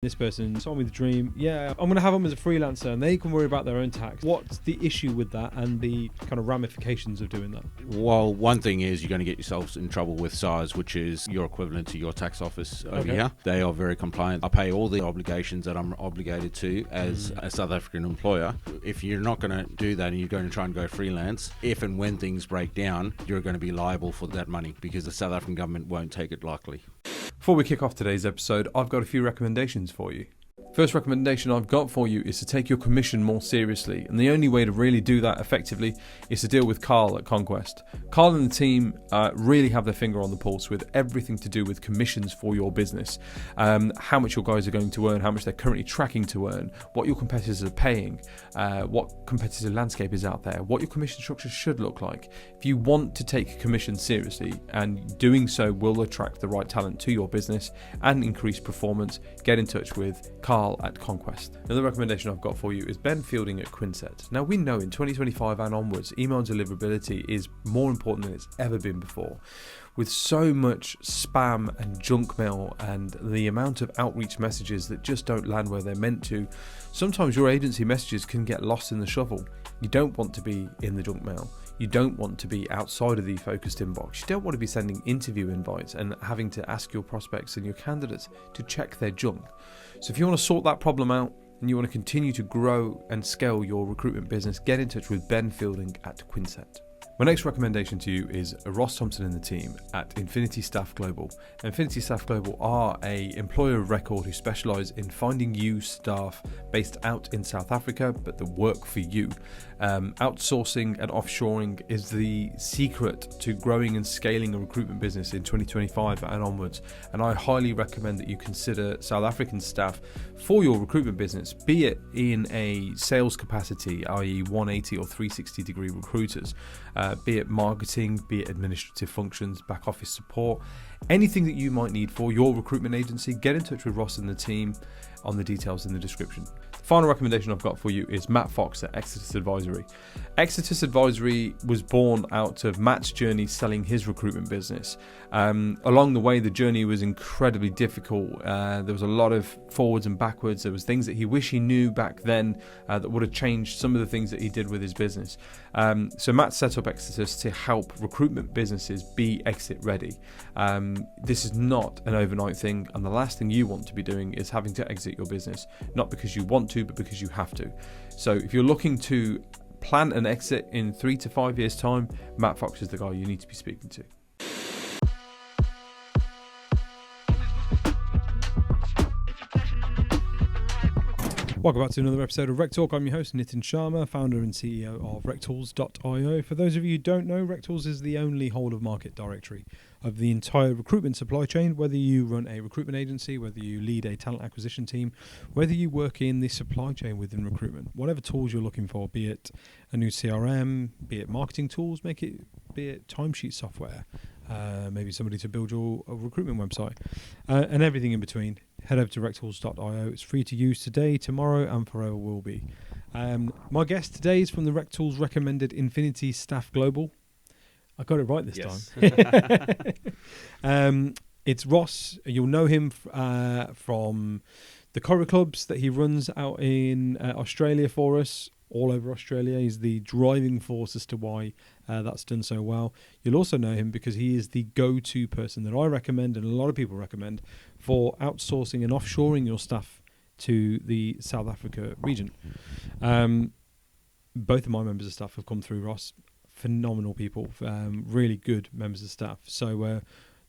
This person sold me the dream. Yeah, I'm going to have them as a freelancer and they can worry about their own tax. What's the issue with that and the kind of ramifications of doing that? Well, one thing is you're going to get yourselves in trouble with SARS, which is your equivalent to your tax office over here. They are very compliant. I pay all the obligations that I'm obligated to as a South African employer. If you're not going to do that and you're going to try and go freelance, if and when things break down, you're going to be liable for that money because the South African government won't take it lightly. Before we kick off today's episode, I've got a few recommendations for you. First recommendation I've got for you is to take your commission more seriously, and the only way to really do that effectively is to deal with Carl at Conquest. Carl and the team really have their finger on the pulse with everything to do with commissions for your business. How much your guys are going to earn, how much they're currently tracking to earn, what your competitors are paying, what competitive landscape is out there, what your commission structure should look like. If you want to take commission seriously, and doing so will attract the right talent to your business and increase performance, get in touch with Carl at Conquest. Another recommendation I've got for you is Ben Fielding at Quinset. Now, we know in 2025 and onwards, email deliverability is more important than it's ever been before. With so much spam and junk mail and the amount of outreach messages that just don't land where they're meant to, sometimes your agency messages can get lost in the shuffle. You don't want to be in the junk mail. You don't want to be outside of the focused inbox. You don't want to be sending interview invites and having to ask your prospects and your candidates to check their junk. So if you want to sort that problem out and you want to continue to grow and scale your recruitment business, get in touch with Ben Fielding at Quinset. My next recommendation to you is Ross Thompson and the team at Infinity Staff Global. Infinity Staff Global are an employer of record who specialise in finding you staff based out in South Africa, but that work for you. Outsourcing and offshoring is the secret to growing and scaling a recruitment business in 2025 and onwards. And I highly recommend that you consider South African staff for your recruitment business, be it in a sales capacity, i.e. 180 or 360 degree recruiters, be it marketing, be it administrative functions, back office support, anything that you might need for your recruitment agency, get in touch with Ross and the team on the details in the description. The final recommendation I've got for you is Matt Fox at Exodus Advisory. Exodus Advisory was born out of Matt's journey selling his recruitment business. Along the way, the journey was incredibly difficult. There was a lot of forwards and backwards. There was things that he wished he knew back then that would have changed some of the things that he did with his business. So Matt set up Exodus to help recruitment businesses be exit ready. This is not an overnight thing, and the last thing you want to be doing is having to exit your business, not because you want to, but because you have to. So if you're looking to plan an exit in 3 to 5 years' time, Matt Fox is the guy you need to be speaking to. Welcome back to another episode of RecTalk. I'm your host, Nitin Sharma, founder and CEO of RecTools.io. For those of you who don't know, RecTools is the only whole-of-market directory of the entire recruitment supply chain, whether you run a recruitment agency, whether you lead a talent acquisition team, whether you work in the supply chain within recruitment. Whatever tools you're looking for, be it a new CRM, be it marketing tools, be it timesheet software, maybe somebody to build your recruitment website, and everything in between. Head over to RecTools.io. It's free to use today, tomorrow, and forever will be. My guest today is from the RecTools recommended Infinity Staff Global. I got it right this time. It's Ross. You'll know him from the Curry Clubs that he runs out in Australia for us, all over Australia. He's the driving force as to why that's done so well. You'll also know him because he is the go-to person that I recommend and a lot of people recommend for outsourcing and offshoring your staff to the South Africa region. Both of my members of staff have come through Ross. Phenomenal people, really good members of staff. So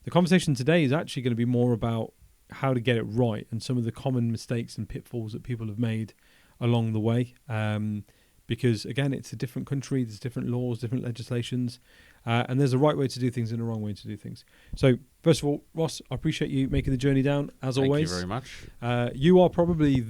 the conversation today is actually going to be more about how to get it right and some of the common mistakes and pitfalls that people have made along the way. Because again, it's a different country, there's different laws, different legislations, and there's a right way to do things and a wrong way to do things. So first of all, Ross, I appreciate you making the journey down as always. Thank you very much. You are probably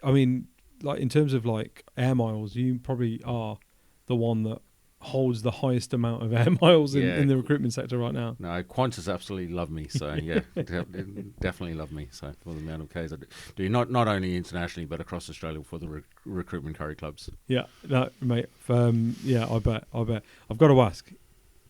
in terms of like air miles, you probably are the one that holds the highest amount of air miles in the recruitment sector right now. No, Qantas absolutely love me. So yeah, definitely love me. So for the amount of Ks I do, not only internationally but across Australia for the recruitment curry clubs. Yeah, no, mate. I bet. I've got to ask.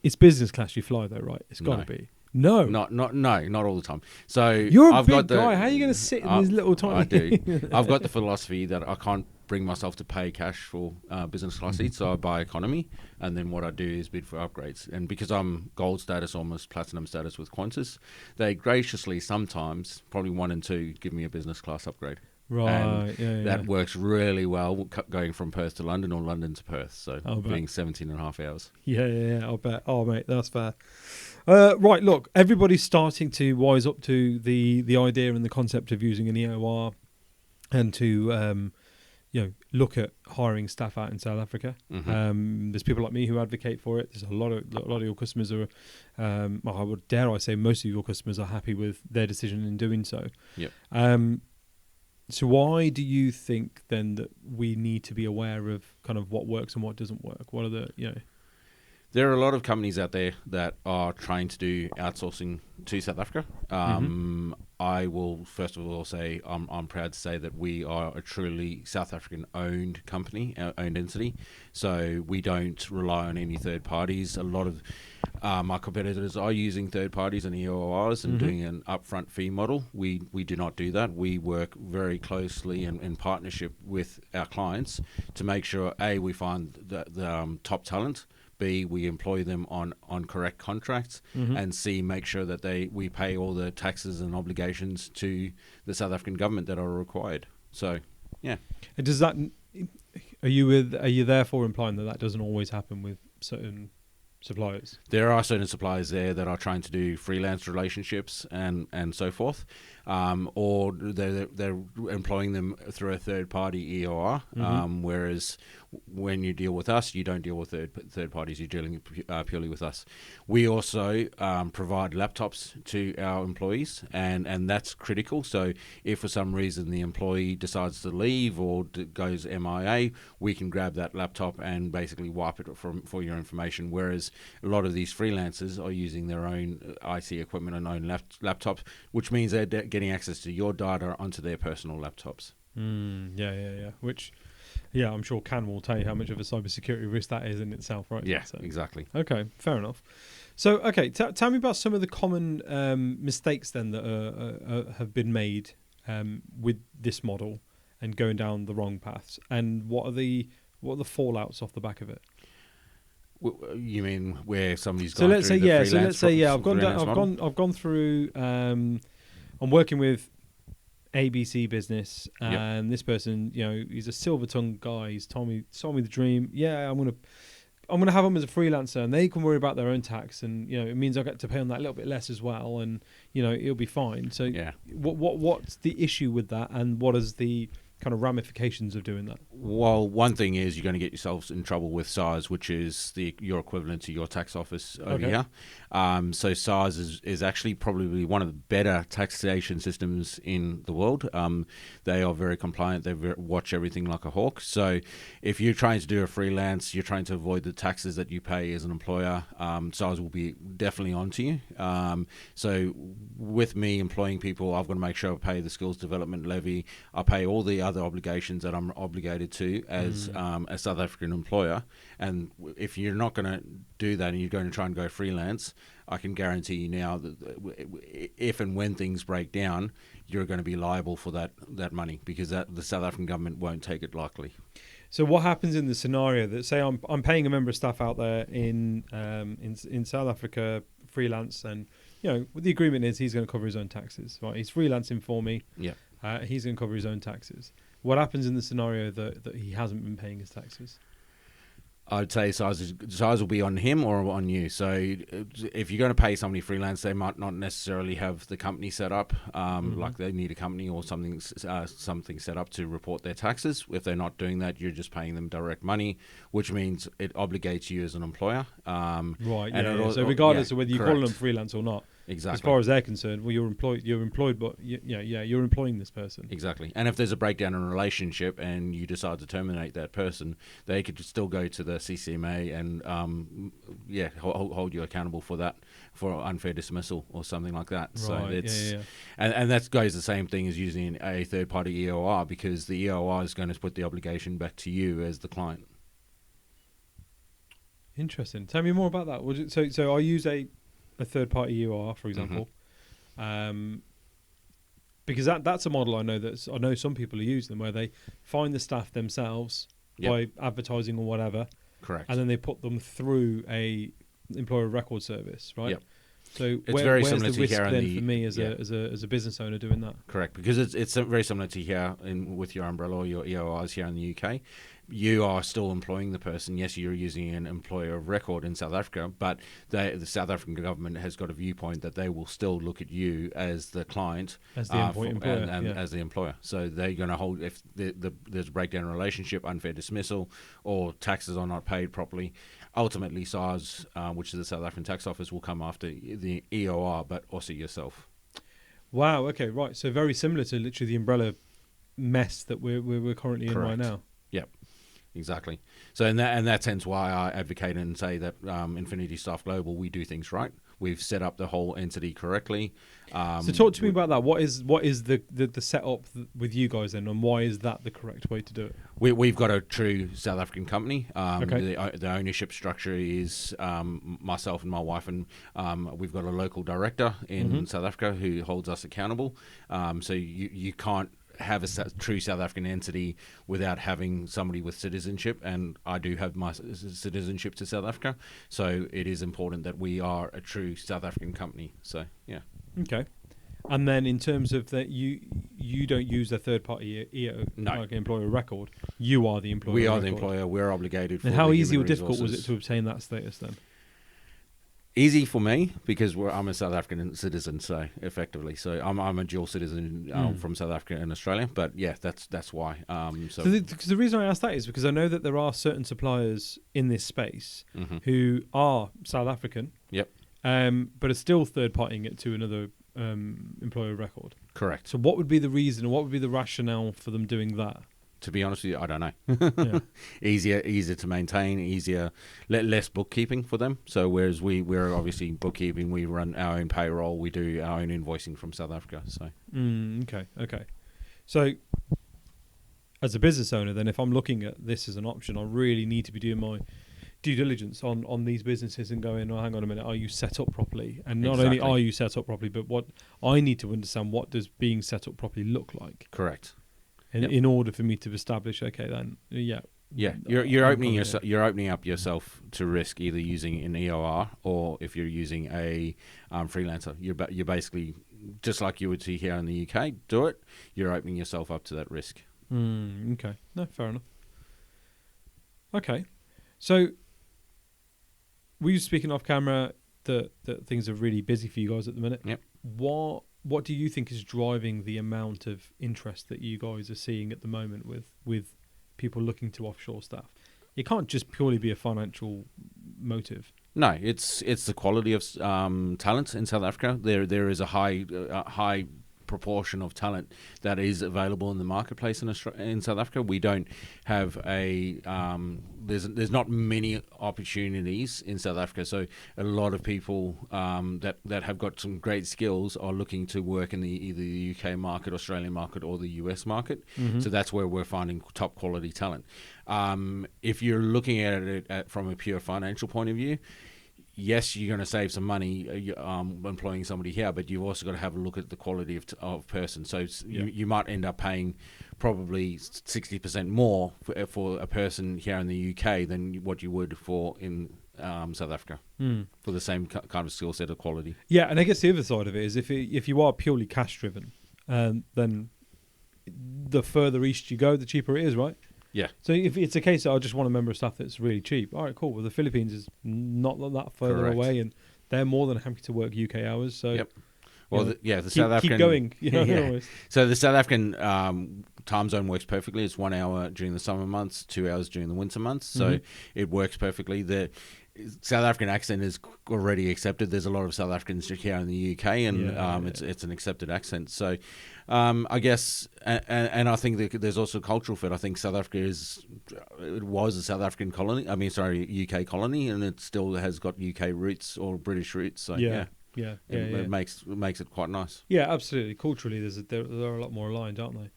It's business class you fly though, right? It's got to be. No. Not all the time. So You're a I've big got the, guy. How are you going to sit in these little tiny... I do. I've got the philosophy that I can't bring myself to pay cash for business class seats, so I buy economy, and then what I do is bid for upgrades. And because I'm gold status, almost platinum status with Qantas, they graciously sometimes, probably 1 and 2, give me a business class upgrade. Right, And that works really well going from Perth to London or London to Perth, so being 17 and a half hours. Yeah, I'll bet. Oh, mate, that's fair. Right, look, everybody's starting to wise up to the idea and the concept of using an EOR and to look at hiring staff out in South Africa. There's people like me who advocate for it. There's a lot of your customers are, I would dare I say, most of your customers are happy with their decision in doing so. Yep. So why do you think then that we need to be aware of kind of what works and what doesn't work? What are the There are a lot of companies out there that are trying to do outsourcing to South Africa. I will first of all say I'm proud to say that we are a truly South African owned company, owned entity. So we don't rely on any third parties. A lot of my competitors are using third parties and EORs and doing an upfront fee model. We do not do that. We work very closely in partnership with our clients to make sure A, we find the top talent, B, we employ them on correct contracts, and C, make sure that we pay all the taxes and obligations to the South African government that are required. So, yeah. And does that? Are you therefore implying that doesn't always happen with certain suppliers? There are certain suppliers there that are trying to do freelance relationships and so forth, or they're employing them through a third party EOR, whereas when you deal with us, you don't deal with third parties. You're dealing purely with us. We also provide laptops to our employees, and that's critical. So if for some reason the employee decides to leave or goes MIA, we can grab that laptop and basically wipe it for your information. Whereas a lot of these freelancers are using their own IT equipment and own laptops, which means they're getting access to your data onto their personal laptops. Yeah. Which, I'm sure Can will tell you how much of a cybersecurity risk that is in itself, right? Yeah, exactly. Okay, fair enough. So, tell me about some of the common mistakes then that have been made with this model and going down the wrong paths, and what are the fallouts off the back of it? You mean where somebody's gone through the freelance? So let's say I've gone through. I'm working with ABC business, and this person, he's a silver-tongued guy. He's told me the dream. Yeah, I'm gonna have them as a freelancer, and they can worry about their own tax, and it means I get to pay on that a little bit less as well, and it'll be fine. So what's the issue with that, and what is the kind of ramifications of doing that? Well, one thing is you're going to get yourselves in trouble with SARS, which is your equivalent to your tax office over here. So SARS is actually probably one of the better taxation systems in the world. They are very compliant. They watch everything like a hawk. So if you're trying to do a freelance, you're trying to avoid the taxes that you pay as an employer, SARS will be definitely onto you. So with me employing people, I've got to make sure I pay the skills development levy. I pay all the other obligations that I'm obligated to as a South African employer. And if you're not going to do that and you're going to try and go freelance, I can guarantee you now that if and when things break down, you're going to be liable for that money, because the South African government won't take it lightly. So what happens in the scenario that, say, I'm paying a member of staff out there in South Africa, freelance, and what the agreement is, he's going to cover his own taxes, right? He's freelancing for me. Yeah. He's going to cover his own taxes. What happens in the scenario that he hasn't been paying his taxes? I'd say size will be on him or on you. So if you're going to pay somebody freelance, they might not necessarily have the company set up, like they need a company or something set up to report their taxes. If they're not doing that, you're just paying them direct money, which means it obligates you as an employer. Right. And so regardless of whether you call them freelance or not, exactly. As far as they're concerned, well, you're employed, but you're employing this person. Exactly. And if there's a breakdown in a relationship and you decide to terminate that person, they could still go to the CCMA and hold you accountable for that, for unfair dismissal or something like that. Right. So it's and that goes the same thing as using a third party EOR, because the EOR is going to put the obligation back to you as the client. Interesting. Tell me more about that. So I use a a third-party EOR, for example, because that's a model I know some people are using, where they find the staff themselves by advertising or whatever, correct, and then they put them through a employer of record service, right? Yep. So it's very where's similar the to risk here then for me as a business owner doing that? Correct, because it's very similar to here with your umbrella or your EORs here in the UK. You are still employing the person. Yes, you're using an employer of record in South Africa, but the South African government has got a viewpoint that they will still look at you as the client, as the employer, as the employer. So they're going to hold, if there's a breakdown in relationship, unfair dismissal, or taxes are not paid properly, ultimately SARS, which is the South African Tax Office, will come after the EOR, but also yourself. Wow. Okay. Right. So very similar to literally the umbrella mess that we're currently in right now. Yep. Exactly. So in that sense, why I advocate and say that Infinity Staff Global, we do things right. We've set up the whole entity correctly. So talk to me about that. What is the setup with you guys then, and why is that the correct way to do it? We've got a true South African company. Okay. The ownership structure is myself and my wife, and we've got a local director in South Africa who holds us accountable. So you can't have a true South African entity without having somebody with citizenship, and I do have my citizenship to South Africa, so it is important that we are a true South African company. So yeah. Okay. And then in terms of that, you don't use a third party like employer record. You are the employer. We are record. the employer. We're obligated. And for how the easy or human difficult was it resources. to obtain that status then? Easy for me because I'm a South African citizen, so effectively, so I'm a dual citizen from South Africa and Australia. But yeah, that's why. So the reason I ask that is because I know that there are certain suppliers in this space who are South African, but are still third partying it to another employer record. Correct. So what would be the reason, or what would be the rationale for them doing that? To be honest with you, I don't know. Easier to maintain, less bookkeeping for them. So whereas we're obviously bookkeeping, we run our own payroll, we do our own invoicing from South Africa. So okay. So as a business owner, then if I'm looking at this as an option, I really need to be doing my due diligence on these businesses and going, oh, hang on a minute, are you set up properly? And not only are you set up properly, but what I need to understand, what does being set up properly look like? Correct. In order for me to establish, okay, then you're opening up yourself to risk, either using an EOR or if you're using a freelancer. You're basically just like you would see here in the UK. Do it. You're opening yourself up to that risk. Okay. No, fair enough. Okay, so we were speaking off camera that things are really busy for you guys at the minute. Yep. What do you think is driving the amount of interest that you guys are seeing at the moment with people looking to offshore staff? It can't just purely be a financial motive. No, it's the quality of talent in South Africa. There is a high proportion of talent that is available in the marketplace in South Africa. We don't have there's not many opportunities in South Africa, so a lot of people that have got some great skills are looking to work in either the UK market, Australian market, or the US market. So that's where we're finding top quality talent. If you're looking at it from a pure financial point of view, yes, you're going to save some money employing somebody here, but you've also got to have a look at the quality of person. So you might end up paying probably 60% more for a person here in the UK than what you would for in South Africa for the same kind of skill set of quality. Yeah, and I guess the other side of it is if you are purely cash driven, then the further east you go, the cheaper it is, right? Yeah. So if it's a case that I just want a member of staff that's really cheap, all right, cool. Well, the Philippines is not that further away, and they're more than happy to work UK hours. So, yep. Well, the South African keep going. So the South African time zone works perfectly. It's 1 hour during the summer months, 2 hours during the winter months. So it works perfectly. The South African accent is already accepted. There's a lot of South Africans here in the UK, and it's an accepted accent. So I guess, and I think that there's also a cultural fit. I think South Africa was a South African colony. UK colony, and it still has got UK roots or British roots. So it makes it quite nice. Yeah, absolutely. Culturally, they're a lot more aligned, aren't they?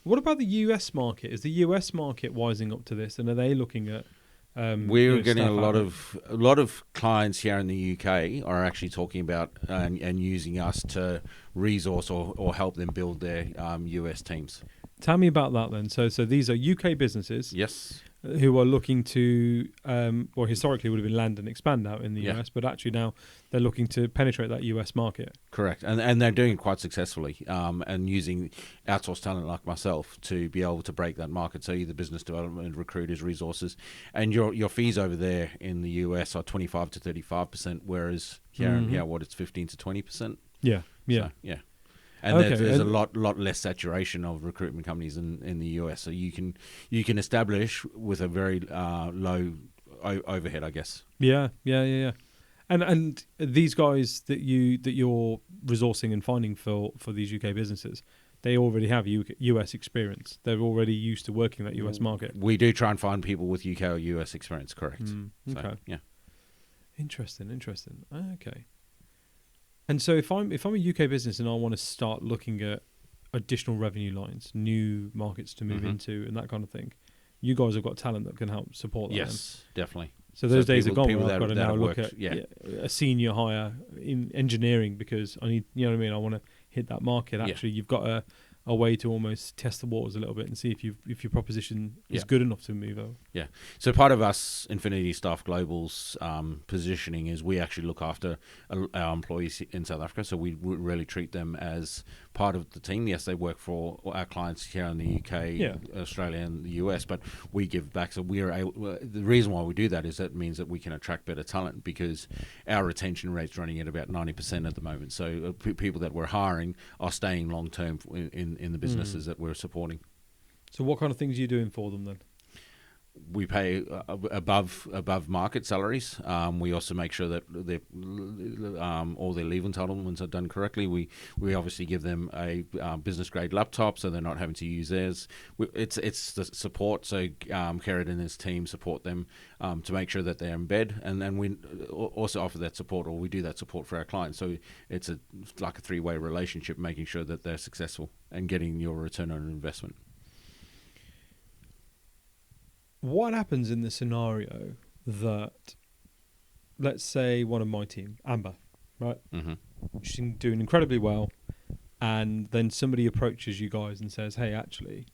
What about the US market? Is the US market wising up to this, and are they looking at We're getting staff a lot of clients here in the UK are actually talking about and using us to resource or help them build their US teams. Tell me about that then. So these are UK businesses. Yes. Who are looking to, well, historically would have been land and expand out in the US, but actually now they're looking to penetrate that US market. Correct, and they're doing it quite successfully, and using outsourced talent like myself to be able to break that market. So either business development, recruiters, resources, and your fees over there in the US are 25 to 35%, whereas here, it's 15 to 20%. Yeah. So, yeah. And there's a lot less saturation of recruitment companies in the US, so you can establish with a very low overhead, I guess. Yeah. And these guys that you're resourcing and finding for these UK businesses, they already have US experience. They're already used to working that US market. We do try and find people with UK or US experience. Correct. Okay. So, yeah. Interesting. Okay. And so if I'm a UK business and I want to start looking at additional revenue lines, new markets to move into, and that kind of thing, you guys have got talent that can help support that. Yes, definitely. So those days are gone where that, I've got to now look at yeah. a senior hire in engineering because I need, you know what I mean? I want to hit that market. Actually, you've got a way to almost test the waters a little bit and see if your proposition is good enough to move over. Yeah. So part of us Infinity Staff Global's positioning is we actually look after our employees in South Africa. So we really treat them as part of the team. Yes, they work for our clients here in the UK, Australia, and the US, but we give back. So we are able. The reason why we do that is that means that we can attract better talent because our retention rate's running at about 90% at the moment. So people that we're hiring are staying long term in the businesses that we're supporting. So what kind of things are you doing for them then? We pay above market salaries. We also make sure that all their leave entitlements are done correctly. We obviously give them a business grade laptop, so they're not having to use theirs. It's the support. So Kerrod and his team support them to make sure that they're in bed, and then we also offer that support, or we do that support for our clients. So it's like a three-way relationship, making sure that they're successful and getting your return on investment. What happens in the scenario that, let's say, one of my team, Amber, right? Mm-hmm. She's doing incredibly well, and then somebody approaches you guys and says, "Hey, actually,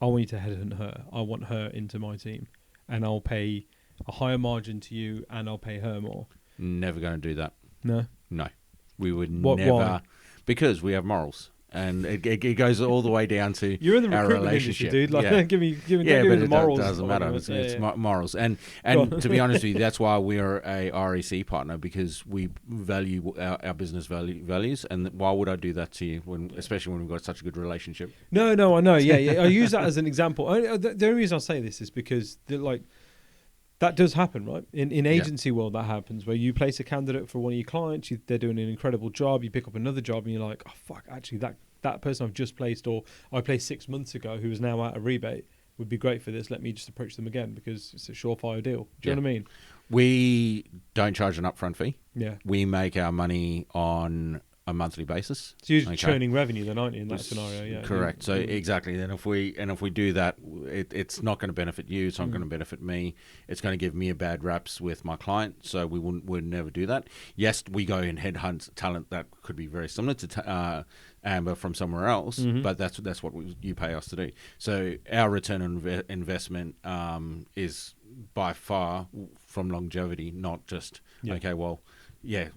I want you to headhunt her. I want her into my team, and I'll pay a higher margin to you, and I'll pay her more." Never going to do that. No, we would never, why? Because we have morals. And it goes all the way down to you're in the our recruitment relationship, industry, dude. Like, give me but the morals. It doesn't matter. It's morals, and to be honest with you, that's why we are a REC partner, because we value our business values. And why would I do that to you, especially when we've got such a good relationship? No, I know. Yeah. I use that as an example. The only reason I say this is because that does happen, right? In agency world, that happens where you place a candidate for one of your clients, they're doing an incredible job, you pick up another job and you're like, oh, fuck, actually that person I've just placed or I placed 6 months ago who is now out of rebate would be great for this. Let me just approach them again because it's a surefire deal. Do you know what I mean? We don't charge an upfront fee. Yeah. We make our money on a monthly basis. So you're churning revenue then, aren't you, in that scenario? Yeah. Correct. So exactly. Then if we do that, it's not going to benefit you. It's not going to benefit me. It's going to give me a bad raps with my client. So we'd never do that. Yes, we go and headhunt talent that could be very similar to Amber from somewhere else, but that's what you pay us to do. So our return on investment is by far from longevity, not just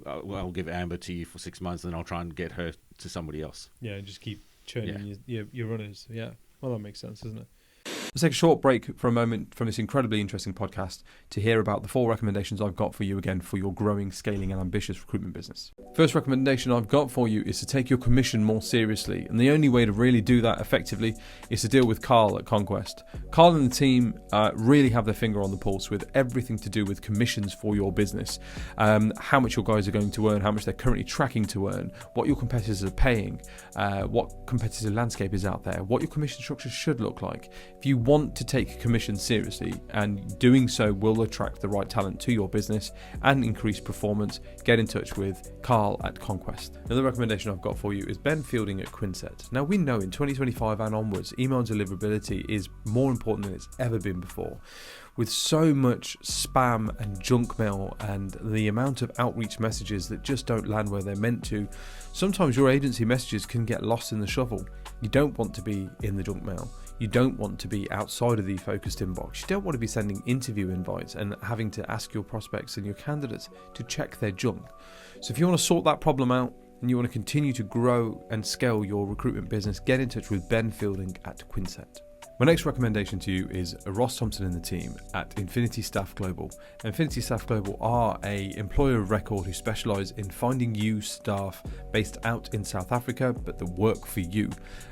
I'll give Amber to you for 6 months, and I'll try and get her to somebody else. Yeah, and just keep churning your runners. Yeah, well, that makes sense, doesn't it? Let's take a short break for a moment from this incredibly interesting podcast to hear about the 4 recommendations I've got for you again for your growing, scaling and ambitious recruitment business. First recommendation I've got for you is to take your commission more seriously, and the only way to really do that effectively is to deal with Carl at Conquest. Carl and the team really have their finger on the pulse with everything to do with commissions for your business, how much your guys are going to earn, how much they're currently tracking to earn, what your competitors are paying, what competitive landscape is out there, what your commission structure should look like. If you want to take commission seriously, and doing so will attract the right talent to your business and increase performance, get in touch with Carl at Conquest. Another recommendation I've got for you is Ben Fielding at Quinset. Now, we know in 2025 and onwards, email deliverability is more important than it's ever been before. With so much spam and junk mail and the amount of outreach messages that just don't land where they're meant to, sometimes your agency messages can get lost in the shuffle. You don't want to be in the junk mail. You don't want to be outside of the focused inbox. You don't want to be sending interview invites and having to ask your prospects and your candidates to check their junk. So if you want to sort that problem out and you want to continue to grow and scale your recruitment business, get in touch with Ben Fielding at Quinset. My next recommendation to you is Ross Thompson and the team at Infinity Staff Global. Infinity Staff Global are an employer of record who specialise in finding you staff based out in South Africa, but that work for you.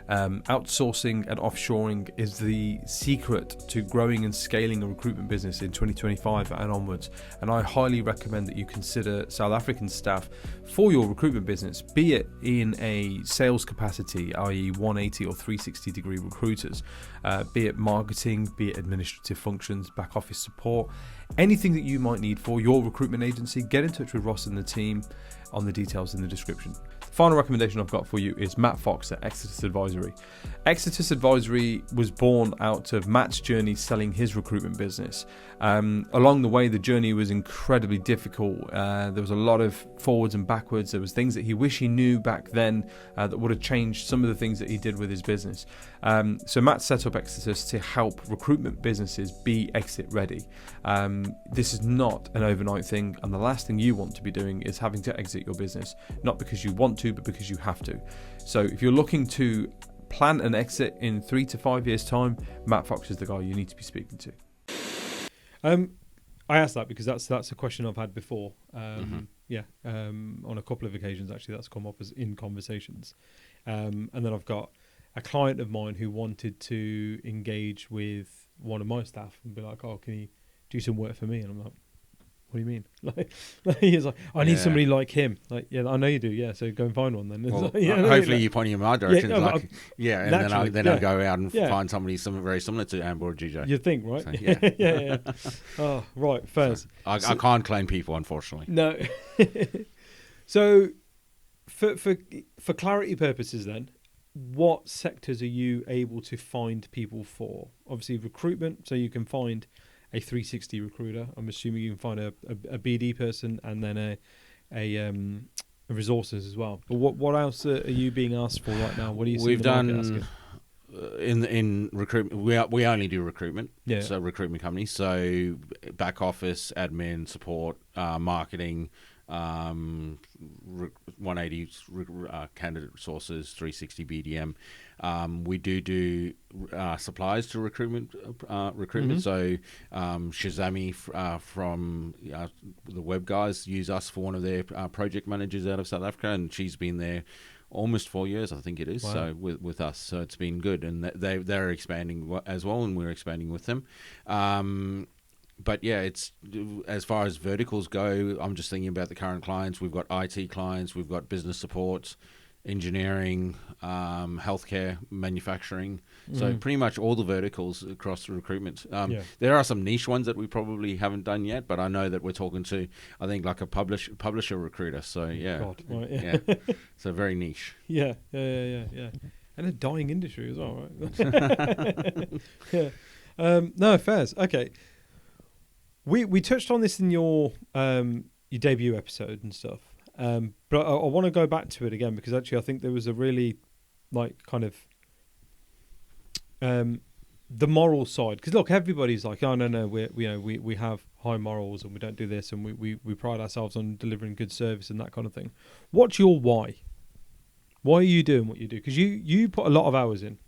Outsourcing and offshoring is the secret to growing and scaling a recruitment business in 2025 and onwards. And I highly recommend that you consider South African staff for your recruitment business, be it in a sales capacity, i.e. 180 or 360 degree recruiters, be it marketing, be it administrative functions, back office support, anything that you might need for your recruitment agency. Get in touch with Ross and the team on the details in the description. The final recommendation I've got for you is Matt Fox at Exodus Advisory. Exodus Advisory was born out of Matt's journey selling his recruitment business. Along the way, the journey was incredibly difficult. There was a lot of forwards and backwards. There was things that he wished he knew back then that would have changed some of the things that he did with his business. So Matt set up Exodus to help recruitment businesses be exit ready. This is not an overnight thing, and the last thing you want to be doing is having to exit your business, not because you want to, but because you have to. So if you're looking to plan an exit in 3 to 5 years' time, Matt Fox is the guy you need to be speaking to. I asked that because that's a question I've had before. On a couple of occasions actually, that's come up as in conversations. And then I've got a client of mine who wanted to engage with one of my staff and be like, "Oh, can you do some work for me?" And I'm like, "What do you mean?" He's like, "I need somebody like him." Like, yeah, I know you do. Yeah, so go and find one then. Well, like, hopefully you point him in my direction. and then I'll go out and find somebody very similar to Amber or GJ. You'd think, right? So, yeah. Oh, right, fairs. I can't claim people, unfortunately. No. So, for clarity purposes, then, what sectors are you able to find people for? Obviously, recruitment, so you can find a 360 recruiter. I'm assuming you can find a BD person and then a resources as well. But what else are you being asked for right now? What do you see? We've done in recruitment. We only do recruitment. Yeah. So recruitment companies. So back office, admin, support, marketing. 180 candidate sources, 360 BDM. We do supplies to recruitment. So Shazami from the web guys use us for one of their project managers out of South Africa, and she's been there almost 4 years, I think it is. Wow. So with us, so it's been good, and they're expanding as well, and we're expanding with them. But yeah, it's as far as verticals go, I'm just thinking about the current clients. We've got IT clients, we've got business support, engineering, healthcare, manufacturing. So pretty much all the verticals across the recruitment. There are some niche ones that we probably haven't done yet, but I know that we're talking to, I think, like a publisher recruiter. So so very niche. Yeah. And a dying industry as well, right? No, fairs. Okay. We touched on this in your debut episode and stuff, but I want to go back to it again because actually I think there was a really kind of the moral side. Because look, everybody's like, "Oh no, we have high morals and we don't do this and we pride ourselves on delivering good service and that kind of thing." What's your why? Why are you doing what you do? Because you put a lot of hours in.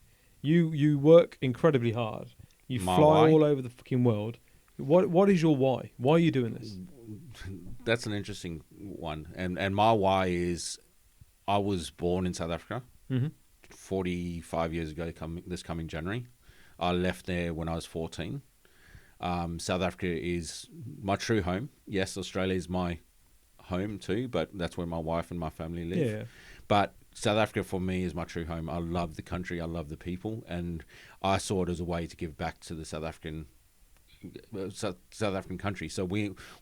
You work incredibly hard. You fly all over the fucking world. What is your why? Why are you doing this? That's an interesting one. And my why is I was born in South Africa 45 years ago this coming January. I left there when I was 14. South Africa is my true home. Yes, Australia is my home too, but that's where my wife and my family live. Yeah. But South Africa for me is my true home. I love the country. I love the people, and I saw it as a way to give back to the South African country. So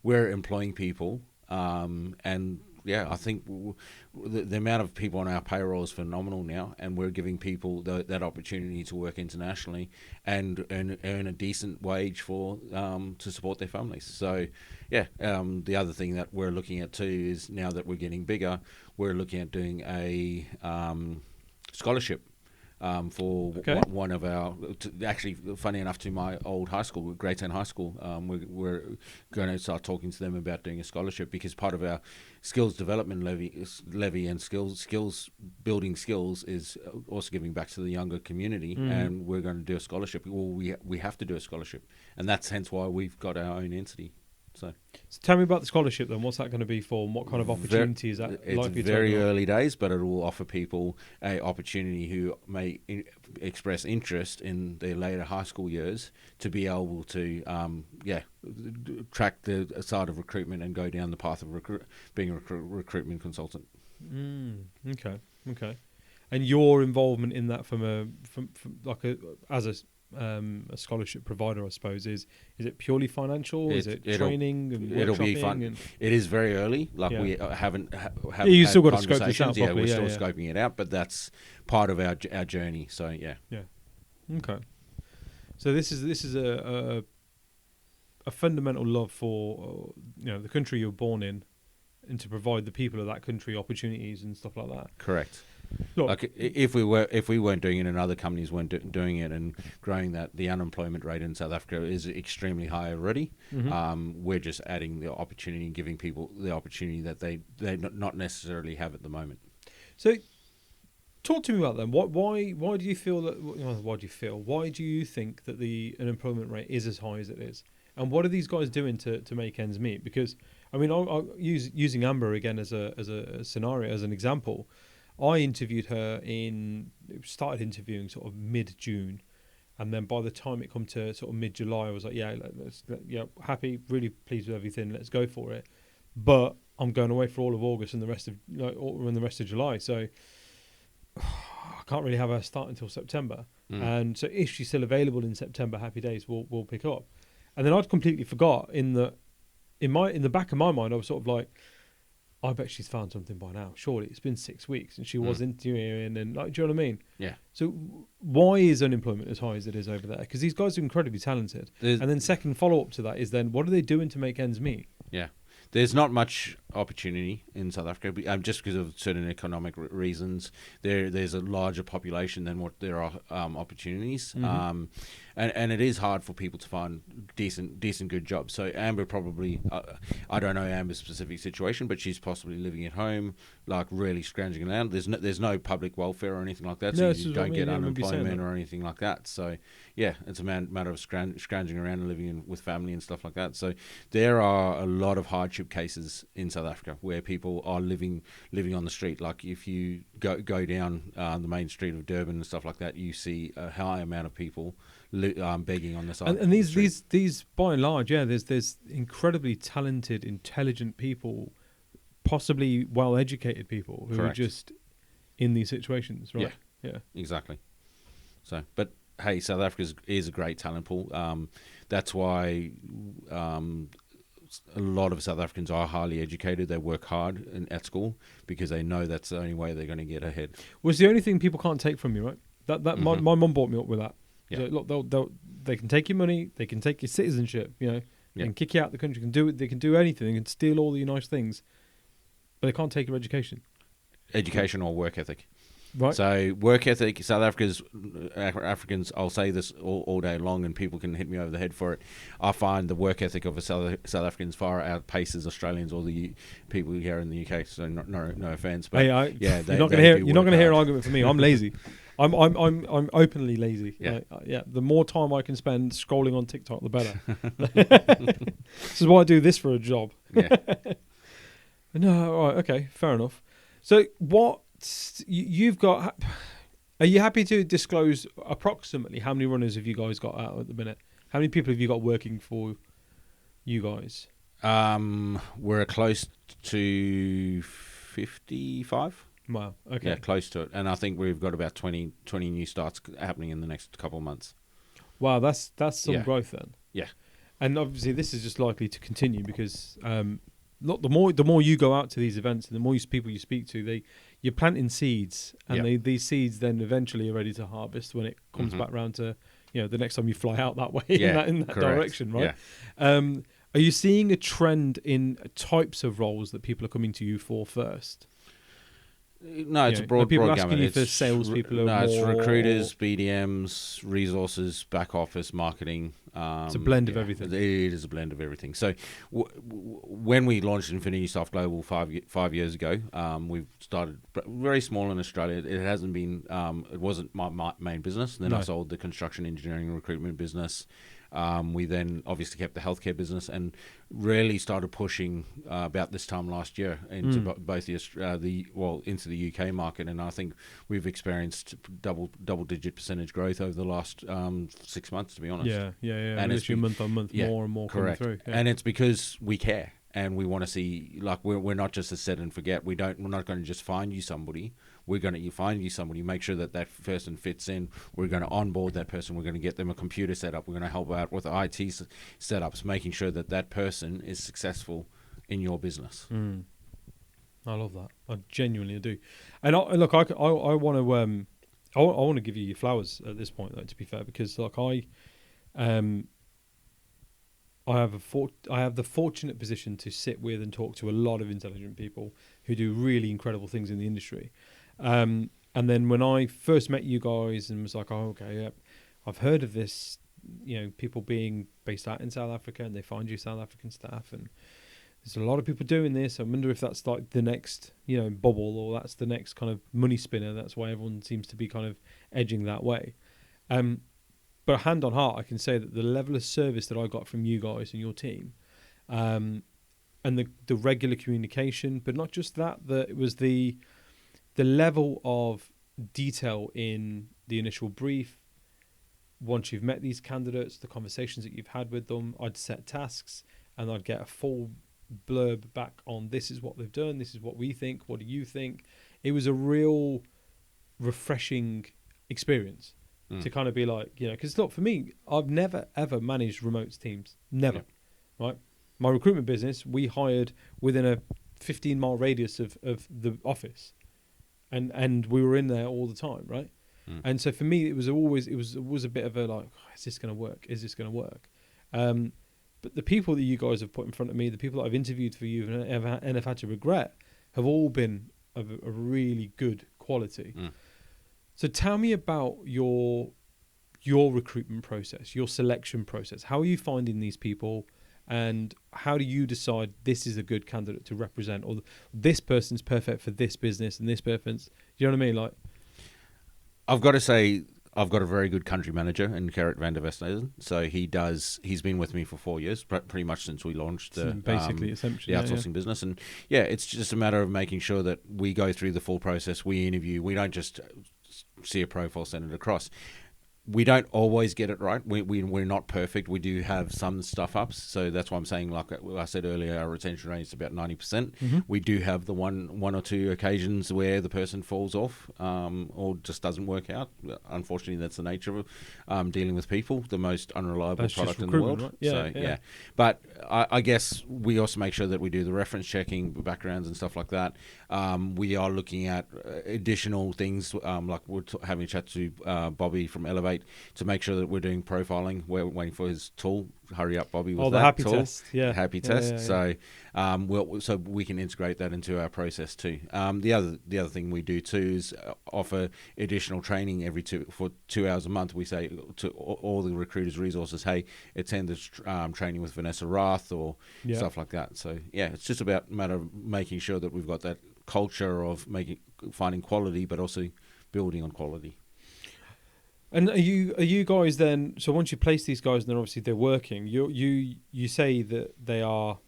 we're employing people, and yeah, I think the amount of people on our payroll is phenomenal now, and we're giving people that opportunity to work internationally and earn a decent wage for to support their families. So yeah, the other thing that we're looking at too is, now that we're getting bigger, we're looking at doing a scholarship for one of our, actually, funny enough, to my old high school, grade 10 high school. We're going to start talking to them about doing a scholarship, because part of our skills development levy and skills building skills is also giving back to the younger community, and we're going to do a scholarship. Well, we have to do a scholarship, and that's hence why we've got our own entity. So tell me about the scholarship then. What's that going to be for, and what kind of opportunity is that likely to It's very early days, but it will offer people a opportunity who may express interest in their later high school years to be able to track the side of recruitment and go down the path of being a recruitment consultant. Okay. And your involvement in that as a scholarship provider, I suppose, is it purely financial? Is it training and it'll be workshopping? fun. It is very early. We haven't you still got to conversations. scope this out properly. We're still scoping it out, but that's part of our journey. So yeah. Okay. So this is a fundamental love for the country you're born in, and to provide the people of that country opportunities and stuff like that. Correct. Look, like if we weren't doing it and other companies weren't doing it and growing that, the unemployment rate in South Africa is extremely high already. We're just adding the opportunity and giving people the opportunity that they not necessarily have at the moment. So talk to me about them. Why do you feel that? Why do you think that the unemployment rate is as high as it is? And what are these guys doing to make ends meet? Because I mean, I'll using Amber again as a scenario, as an example. I interviewed her started interviewing sort of mid-June, and then by the time it come to sort of mid-July, I was like, happy, really pleased with everything, let's go for it. But I'm going away for all of August and the rest of July, so I can't really have her start until September. And so if she's still available in September, happy days, we'll pick up. And then I'd completely forgot in the back of my mind, I was sort of like, I bet she's found something by now. Surely it's been 6 weeks and she was interviewing, and do you know what I mean? Yeah. So why is unemployment as high as it is over there? Because these guys are incredibly talented. And then second follow up to that is then what are they doing to make ends meet? Yeah. There's not much opportunity in South Africa, just because of certain economic reasons. There's a larger population than what there are opportunities, and it is hard for people to find decent good jobs. So Amber probably, I don't know Amber's specific situation, but she's possibly living at home, like really scrounging around. There's no public welfare or anything like that, so you don't get unemployment or anything like that. So yeah, it's a matter of scrounging around and living with family and stuff like that. So there are a lot of hardship cases in South Africa where people are living on the street. Like if you go down the main street of Durban and stuff like that, you see a high amount of people begging on the side. And these by and large, there's incredibly talented, intelligent people, possibly well-educated people who are just in these situations, right? Yeah, exactly. So, but hey, South Africa is a great talent pool. That's why a lot of South Africans are highly educated. They work hard at school because they know that's the only way they're going to get ahead. Well, it's the only thing people can't take from you, right? My mum bought me up with that. Yeah. So, look, they can take your money, they can take your citizenship, they can kick you out of the country, they can do anything, they can steal all your nice things, but they can't take your education. Education or work ethic. Right. So work ethic, South Africans, I'll say this all day long and people can hit me over the head for it. I find the work ethic of South Africans far outpaces Australians or the people here in the UK. So no offense, but you're not going to hear an argument from me. I'm lazy. I'm openly lazy. Yeah. The more time I can spend scrolling on TikTok, the better. This is why I do this for a job. Yeah. No, all right, okay, fair enough. So what you've got? Are you happy to disclose approximately how many runners have you guys got out at the minute? How many people have you got working for you guys? We're close to 55. Wow. Okay. Yeah, close to it. And I think we've got about 20 new starts happening in the next couple of months. Wow, that's some Yeah. growth then. Yeah. And obviously this is just likely to continue because look, the more you go out to these events and the more people you speak to, you're planting seeds, and these seeds then eventually are ready to harvest when it comes back round to the next time you fly out that way in that correct. direction, right? Yeah. Are you seeing a trend in types of roles that people are coming to you for first? No, it's a broad people gamut. asking you for salespeople? It's recruiters, BDMs, resources, back office, marketing. It's a blend of everything. It is a blend of everything. So when we launched Infinity Soft Global 5 years ago, we've started very small in Australia. It hasn't been, it wasn't my main business. And then I sold the construction engineering and recruitment business. We then obviously kept the healthcare business and really started pushing about this time last year into both into the UK market, and I think we've experienced double-digit percentage growth over the last 6 months, to be honest. Yeah. And it's month on month, more and more correct. coming through. Yeah. And it's because we care. And we want to see, like, we're not just a set and forget. We're not going to just find you somebody. We're going to find you somebody, make sure that person fits in. We're going to onboard that person. We're going to get them a computer set up. We're going to help out with IT setups, making sure that person is successful in your business. I love that. I genuinely do. And I want to I want to give you your flowers at this point, though, to be fair, because I have the fortunate position to sit with and talk to a lot of intelligent people who do really incredible things in the industry. And then when I first met you guys and was like, I've heard of this, people being based out in South Africa and they find you South African staff, and there's a lot of people doing this. I wonder if that's like the next, bubble, or that's the next kind of money spinner. That's why everyone seems to be kind of edging that way. But hand on heart, I can say that the level of service that I got from you guys and your team, and the regular communication, but not just that, it was the level of detail in the initial brief. Once you've met these candidates, the conversations that you've had with them, I'd set tasks and I'd get a full blurb back on this is what they've done, this is what we think, what do you think? It was a real refreshing experience. To kind of be like, because look, for me, I've never ever managed remote teams, never, right? My recruitment business, we hired within a 15-mile radius of the office, and we were in there all the time, right? And so for me, it was a bit of a like, is this going to work? Is this going to work? But the people that you guys have put in front of me, the people that I've interviewed for you and have had to regret, have all been of a really good quality. So tell me about your recruitment process, your selection process. How are you finding these people, and how do you decide this is a good candidate to represent, or this person's perfect for this business and this person's, you know what I mean? Like, I've got to say, I've got a very good country manager in Gerrit van der Westhuizen. So he's been with me for 4 years, pretty much since we launched the outsourcing business. And it's just a matter of making sure that we go through the full process. We interview. We don't just see a profile, send it across. We don't always get it right. We're not perfect. We do have some stuff ups. So that's why I'm saying, like I said earlier, our retention rate is about 90%. We do have the one or two occasions where the person falls off or just doesn't work out. Unfortunately, that's the nature of dealing with people, the most unreliable product in the world. Right? But I guess we also make sure that we do the reference checking, backgrounds and stuff like that. We are looking at additional things, like we're having a chat to Bobby from Elevate to make sure that we're doing profiling. We're waiting for his tool. Hurry up, Bobby, with the that happy tool. test. Happy test. So so we can integrate that into our process too. The other thing we do too is offer additional training for 2 hours a month. We say to all the recruiters, resources, hey, attend this training with Vanessa Rath or stuff like that. So it's just about a matter of making sure that we've got that culture of finding quality, but also building on quality. And are you guys then? So once you place these guys, and then obviously they're working. You say that they are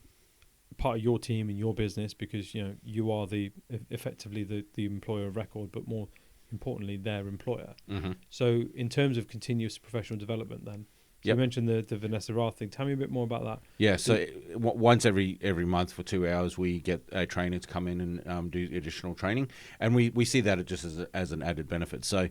part of your team and your business because you are effectively the employer of record, but more importantly, their employer. So in terms of continuous professional development, then You mentioned the Vanessa Rath thing. Tell me a bit more about that. Yeah, so once every month for 2 hours, we get a trainer to come in and do additional training, and we see that just as an added benefit. So,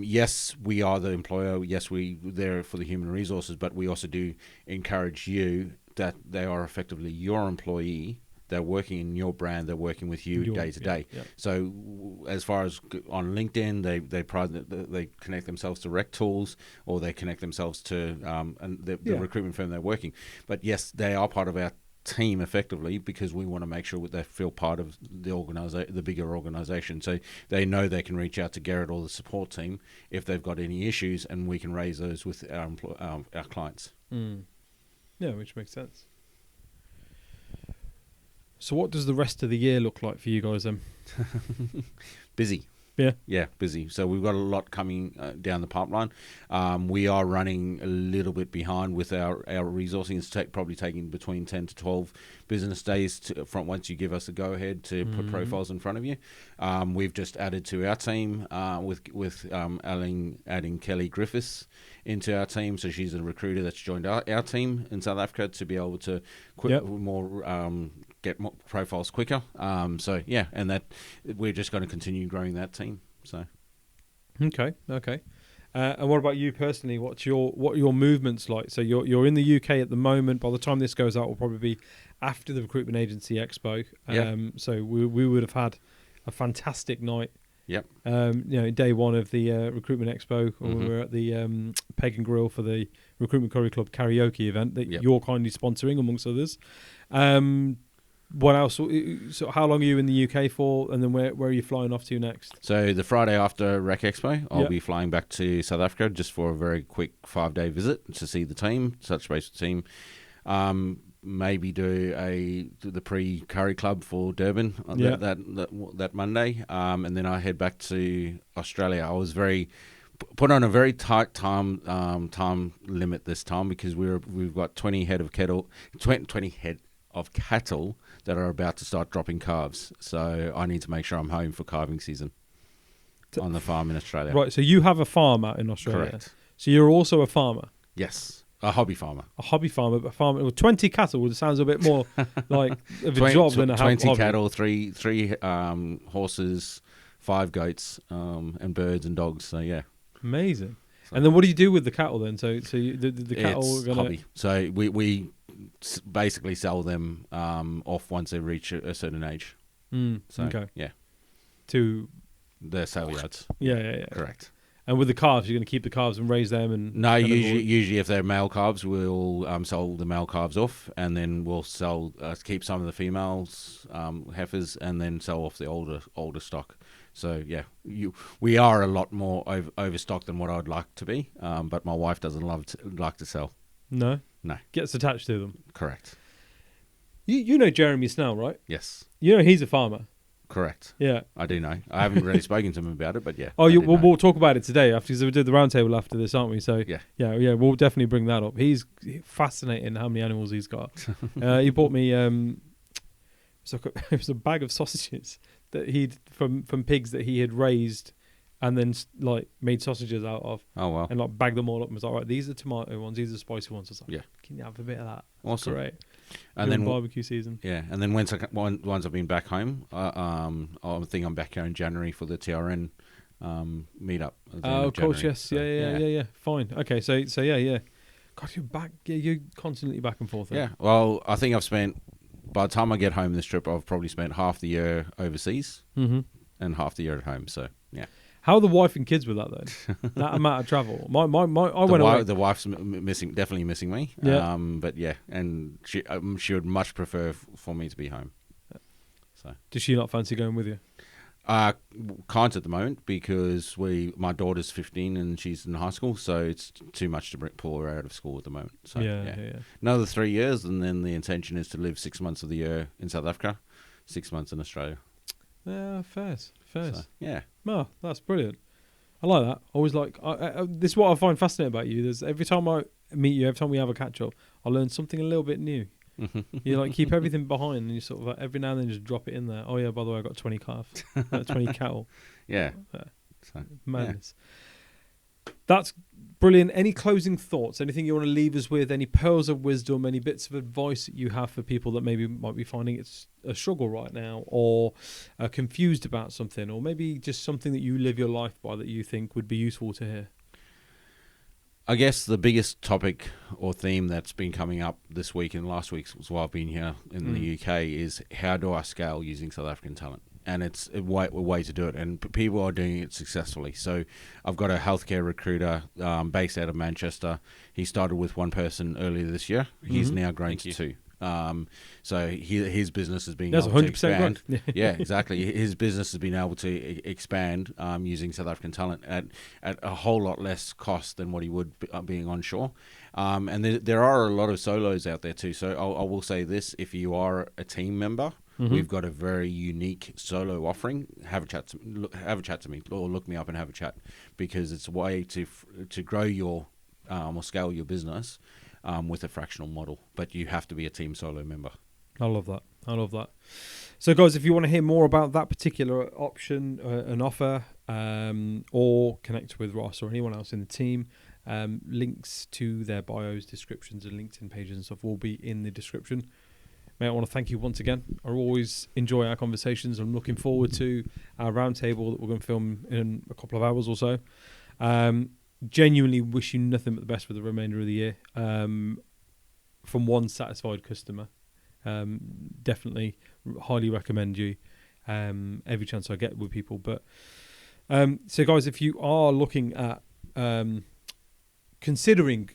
yes, we are the employer. Yes, we're there for the human resources, but we also do encourage you that they are effectively your employee. They're working in your brand. They're working with you day to day. So, as far as on LinkedIn, they connect themselves to RecTools, or they connect themselves to the recruitment firm they're working. But yes, they are part of our team effectively, because we want to make sure that they feel part of the bigger organization. So they know they can reach out to Garrett or the support team if they've got any issues, and we can raise those with our clients. Yeah, which makes sense. So what does the rest of the year look like for you guys then? Busy. Yeah, busy. So we've got a lot coming down the pipeline. We are running a little bit behind with our resourcing. It's probably taking between 10 to 12 business days from once you give us a go-ahead to put profiles in front of you. We've just added to our team with adding Kelly Griffiths into our team. So she's a recruiter that's joined our team in South Africa to be able to get more profiles quicker. And that we're just going to continue growing that team. So, okay. And what about you personally? What are your movements like? So you're in the UK at the moment. By the time this goes out, will probably be after the Recruitment Agency Expo. So we would have had a fantastic night. Yep. Day one of the Recruitment Expo, when we were at the Peg and Grill for the Recruitment Curry Club karaoke event that you're kindly sponsoring, amongst others. What else? So how long are you in the UK for, and then where are you flying off to next? So the Friday after Rec Expo, I'll be flying back to South Africa just for a very quick 5-day visit to see the team, touch base with the team. Maybe do the pre-curry club for Durban that Monday, and then I head back to Australia. I was put on a very tight time limit this time, because we've got 20 head of cattle that are about to start dropping calves. So I need to make sure I'm home for calving season on the farm in Australia. Right. So you have a farm out in Australia. Correct. So you're also a farmer. Yes. A hobby farmer. A hobby farmer, but farmer with 20 cattle sounds a bit more like of a job than a 20 hobby. cattle, three horses, 5 goats, and birds and dogs. So yeah, amazing. And then what do you do with the cattle then? So the cattle it's hobby. So we basically sell them off once they reach a certain age. To their sale yards. Yeah. Correct. And with the calves, you're going to keep the calves and raise them? And no, usually if they're male calves, we'll sell the male calves off, and then we'll keep some of the females heifers, and then sell off the older stock. So yeah, we are a lot more overstocked than what I'd like to be, but my wife doesn't like to sell. No, gets attached to them. Correct. You know Jeremy Snell, right? Yes. You know he's a farmer. Correct. Yeah, I do know. I haven't really spoken to him about it, but yeah. We'll talk about it today because we did the roundtable after this, aren't we? So yeah, we'll definitely bring that up. He's fascinating how many animals he's got. He bought me it was a bag of sausages that he'd from pigs that he had raised, and then made sausages out of. Oh wow! And bagged them all up and was like, right, these are tomato ones, these are spicy ones. I was like, can you have a bit of that? Awesome. Great. And then barbecue season. Yeah, and then once I've been back home, I think I'm back here in January for the TRN meetup. Of course, yes, So, yeah. Fine. Okay, so yeah. God, you're back. Yeah, you're constantly back and forth. Yeah. Well, I think I've spent. By the time I get home this trip, I've probably spent half the year overseas and half the year at home. So yeah. How are the wife and kids with that though? That amount of travel. I went away. The wife's definitely missing me. Yeah. But yeah, and she would much prefer for me to be home. So. Does she not fancy going with you? Can't at the moment because my daughter's 15 and she's in high school, so it's too much to pull her out of school at the moment. So yeah. Another 3 years, and then the intention is to live 6 months of the year in South Africa, 6 months in Australia. Yeah, fair. So, yeah. Oh, that's brilliant. I like that. Always this is what I find fascinating about you. There's every time I meet you, every time we have a catch up, I learn something a little bit new. You keep everything behind, and you sort of every now and then just drop it in there. Oh yeah, by the way, I got 20 calves, 20 cattle. Yeah. So, madness. Yeah. That's Brilliant. Any closing thoughts? Anything you want to leave us with? Any pearls of wisdom? Any bits of advice that you have for people that maybe might be finding it's a struggle right now, or are confused about something, or maybe just something that you live your life by that you think would be useful to hear? I guess the biggest topic or theme that's been coming up this week and last week while I've been here in the UK is how do I scale using South African talent? And it's a way to do it, and people are doing it successfully. So I've got a healthcare recruiter based out of Manchester. He started with one person earlier this year. He's now grown to two. So his business has been able to expand. Yeah, exactly. His business has been able to expand using South African talent at a whole lot less cost than what he would being onshore. And there are a lot of solos out there too. So I will say this: if you are a team member, we've got a very unique solo offering. Have a chat to me, or look me up and have a chat, because it's a way to grow your or scale your business with a fractional model. But you have to be a team solo member. I love that. So, guys, if you want to hear more about that particular option, an offer, or connect with Ross or anyone else in the team, links to their bios, descriptions, and LinkedIn pages and stuff will be in the description. Mate, I want to thank you once again. I always enjoy our conversations. I'm looking forward to our roundtable that we're going to film in a couple of hours or so. Genuinely wish you nothing but the best for the remainder of the year. From one satisfied customer. Definitely highly recommend you every chance I get with people. But so, guys, if you are looking at considering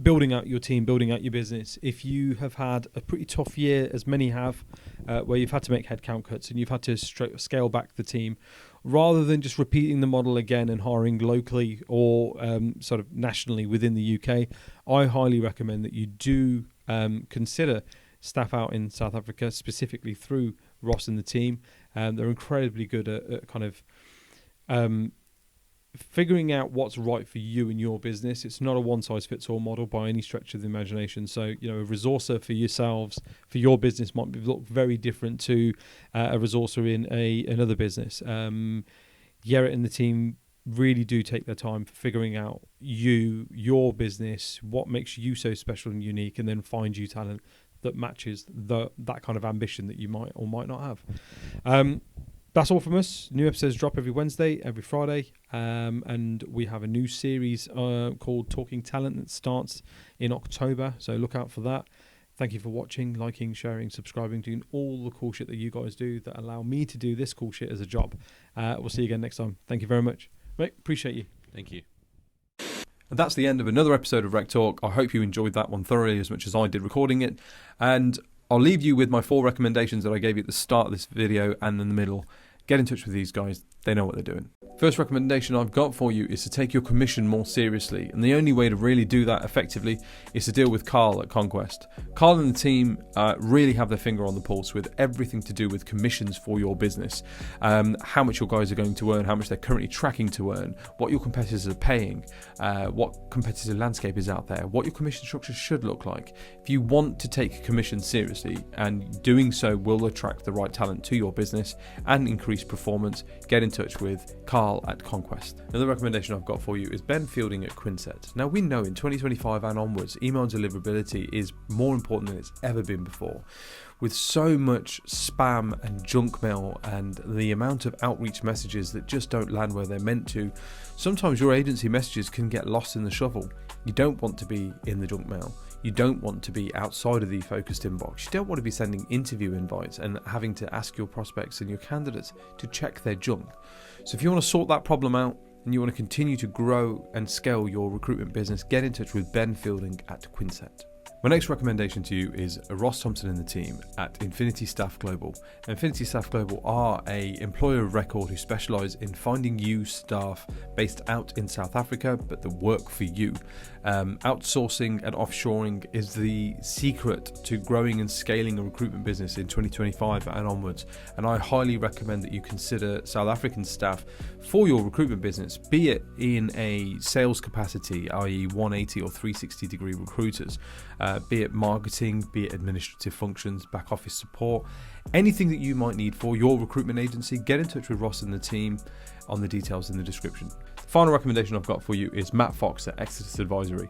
building out your team, building out your business, if you have had a pretty tough year, as many have, where you've had to make headcount cuts and you've had to scale back the team, rather than just repeating the model again and hiring locally or sort of nationally within the UK, I highly recommend that you do consider staff out in South Africa, specifically through Ross and the team. They're incredibly good at kind of figuring out what's right for you and your business. It's not a one-size-fits-all model by any stretch of the imagination. So, you know, a resourcer for yourselves, for your business, might look very different to a resourcer in another business. Garrett and the team really do take their time for figuring out your business, what makes you so special and unique, and then find you talent that matches that kind of ambition that you might or might not have. That's all from us. New episodes drop every Wednesday, every Friday, and we have a new series called Talking Talent that starts in October, so look out for that. Thank you for watching, liking, sharing, subscribing, doing all the cool shit that you guys do that allow me to do this cool shit as a job. We'll see you again next time. Thank you very much. Mate, appreciate you. Thank you. And that's the end of another episode of RecTalk. I hope you enjoyed that one thoroughly as much as I did recording it. And I'll leave you with my 4 recommendations that I gave you at the start of this video and in the middle. Get in touch with these guys. They know what they're doing. First recommendation I've got for you is to take your commission more seriously. And the only way to really do that effectively is to deal with Carl at Conquest. Carl and the team really have their finger on the pulse with everything to do with commissions for your business. How much your guys are going to earn, how much they're currently tracking to earn, what your competitors are paying, what competitive landscape is out there, what your commission structure should look like. If you want to take commission seriously, and doing so will attract the right talent to your business and increase performance, get in touch with Carl at Conquest. Another recommendation I've got for you is Ben Fielding at Quinset. Now, we know in 2025 and onwards, email deliverability is more important than it's ever been before. With so much spam and junk mail and the amount of outreach messages that just don't land where they're meant to, sometimes your agency messages can get lost in the shuffle. You don't want to be in the junk mail. You don't want to be outside of the focused inbox. You don't want to be sending interview invites and having to ask your prospects and your candidates to check their junk. So if you want to sort that problem out and you want to continue to grow and scale your recruitment business, get in touch with Ben Fielding at Quinset. My next recommendation to you is Ross Thompson and the team at Infinity Staff Global. Infinity Staff Global are an employer of record who specialise in finding you staff based out in South Africa, but that work for you. Outsourcing and offshoring is the secret to growing and scaling a recruitment business in 2025 and onwards. And I highly recommend that you consider South African staff for your recruitment business, be it in a sales capacity, i.e. 180 or 360 degree recruiters, be it marketing, be it administrative functions, back office support, Anything that you might need for your recruitment agency, get in touch with Ross and the team on the details in the description. The final recommendation I've got for you is Matt Fox at Exodus Advisory.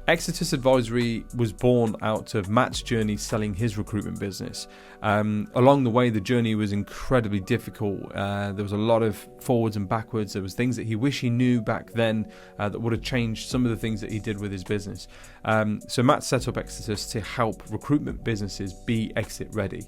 Exodus Advisory was born out of Matt's journey selling his recruitment business. Along the way, the journey was incredibly difficult. There was a lot of forwards and backwards. There was things that he wished he knew back then that would have changed some of the things that he did with his business. So Matt set up Exodus to help recruitment businesses be exit ready.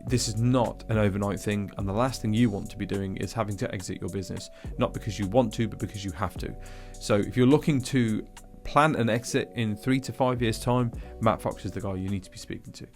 This is not an overnight thing, and the last thing you want to be doing is having to exit your business, not because you want to, but because you have to. So if you're looking to plan an exit in 3 to 5 years' time, Matt Fox is the guy you need to be speaking to.